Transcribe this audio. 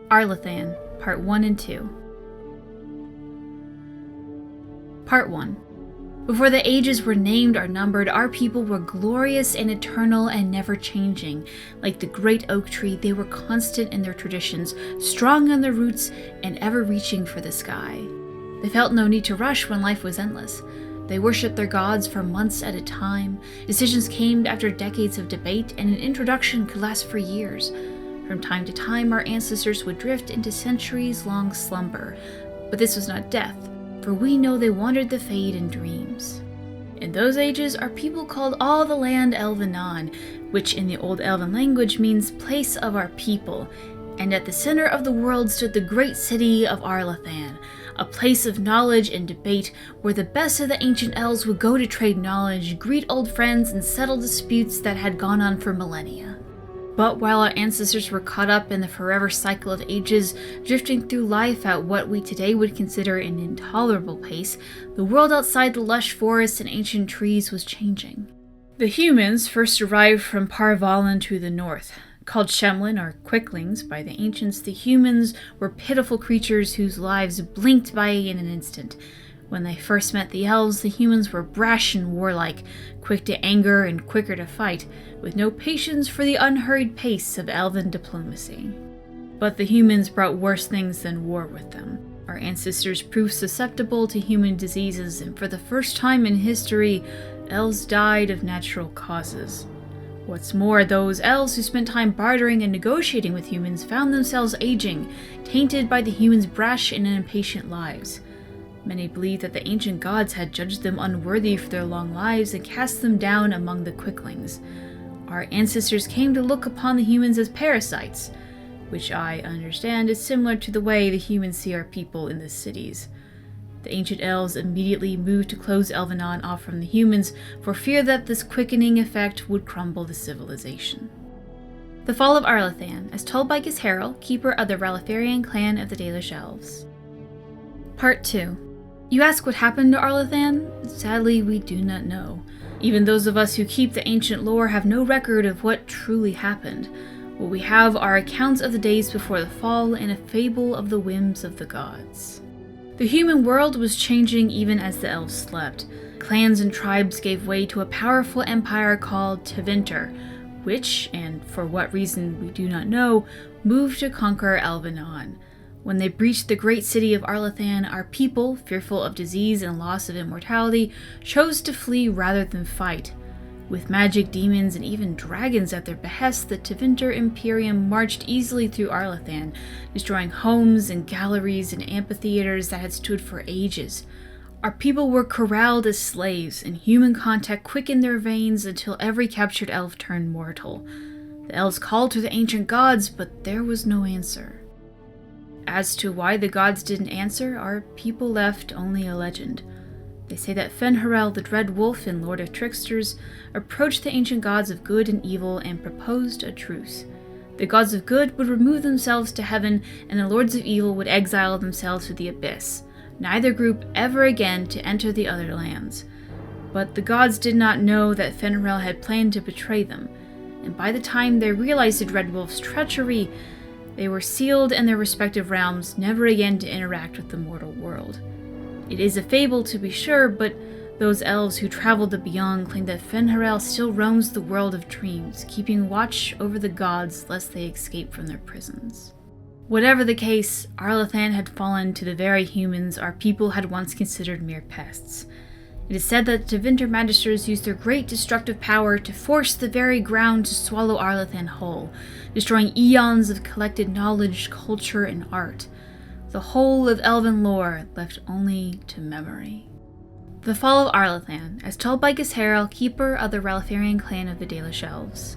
Arlathan, Part 1 and 2. Part 1. Before the ages were named or numbered, our people were glorious and eternal and never changing. Like the great oak tree, they were constant in their traditions, strong in their roots, and ever reaching for the sky. They felt no need to rush when life was endless. They worshipped their gods for months at a time. Decisions came after decades of debate, and an introduction could last for years. From time to time, our ancestors would drift into centuries-long slumber. But this was not death, for we know they wandered the fade in dreams. In those ages, our people called all the land Elvenan, which in the Old Elven language means place of our people, and at the center of the world stood the great city of Arlathan, a place of knowledge and debate where the best of the ancient elves would go to trade knowledge, greet old friends, and settle disputes that had gone on for millennia. But while our ancestors were caught up in the forever cycle of ages, drifting through life at what we today would consider an intolerable pace, the world outside the lush forests and ancient trees was changing. The humans first arrived from Parvalan to the north. Called Shemlin, or Quicklings, by the ancients, the humans were pitiful creatures whose lives blinked by in an instant. When they first met the elves, the humans were brash and warlike, quick to anger and quicker to fight, with no patience for the unhurried pace of elven diplomacy. But the humans brought worse things than war with them. Our ancestors proved susceptible to human diseases, and for the first time in history, elves died of natural causes. What's more, those elves who spent time bartering and negotiating with humans found themselves aging, tainted by the humans' brash and impatient lives. Many believed that the ancient gods had judged them unworthy for their long lives and cast them down among the Quicklings. Our ancestors came to look upon the humans as parasites, which I understand is similar to the way the humans see our people in the cities. The ancient elves immediately moved to close Elvenan off from the humans for fear that this quickening effect would crumble the civilization. The Fall of Arlathan, as told by Gisharel, keeper of the Ralefarian clan of the Dalish Elves. Part 2. You ask what happened to Arlathan? Sadly, we do not know. Even those of us who keep the ancient lore have no record of what truly happened. What we have are accounts of the days before the fall and a fable of the whims of the gods. The human world was changing even as the elves slept. Clans and tribes gave way to a powerful empire called Tevinter, which, and for what reason we do not know, moved to conquer Elvenan. When they breached the great city of Arlathan, our people, fearful of disease and loss of immortality, chose to flee rather than fight. With magic, demons, and even dragons at their behest, the Tevinter Imperium marched easily through Arlathan, destroying homes and galleries and amphitheaters that had stood for ages. Our people were corralled as slaves, and human contact quickened their veins until every captured elf turned mortal. The elves called to the ancient gods, but there was no answer. As to why the gods didn't answer, our people left only a legend. They say that Fen'Harel, the Dread Wolf and Lord of Tricksters, approached the ancient gods of good and evil and proposed a truce. The gods of good would remove themselves to heaven, and the lords of evil would exile themselves to the abyss, neither group ever again to enter the other lands. But the gods did not know that Fen'Harel had planned to betray them, and by the time they realized the Dread Wolf's treachery, they were sealed in their respective realms, never again to interact with the mortal world. It is a fable, to be sure, but those elves who traveled the beyond claim that Fen'Harel still roams the world of dreams, keeping watch over the gods lest they escape from their prisons. Whatever the case, Arlathan had fallen to the very humans our people had once considered mere pests. It is said that the Tevinter Magisters used their great destructive power to force the very ground to swallow Arlathan whole, destroying eons of collected knowledge, culture, and art. The whole of elven lore left only to memory. The Fall of Arlathan, as told by Gisharel, keeper of the Ralefarian clan of the Dalish Elves.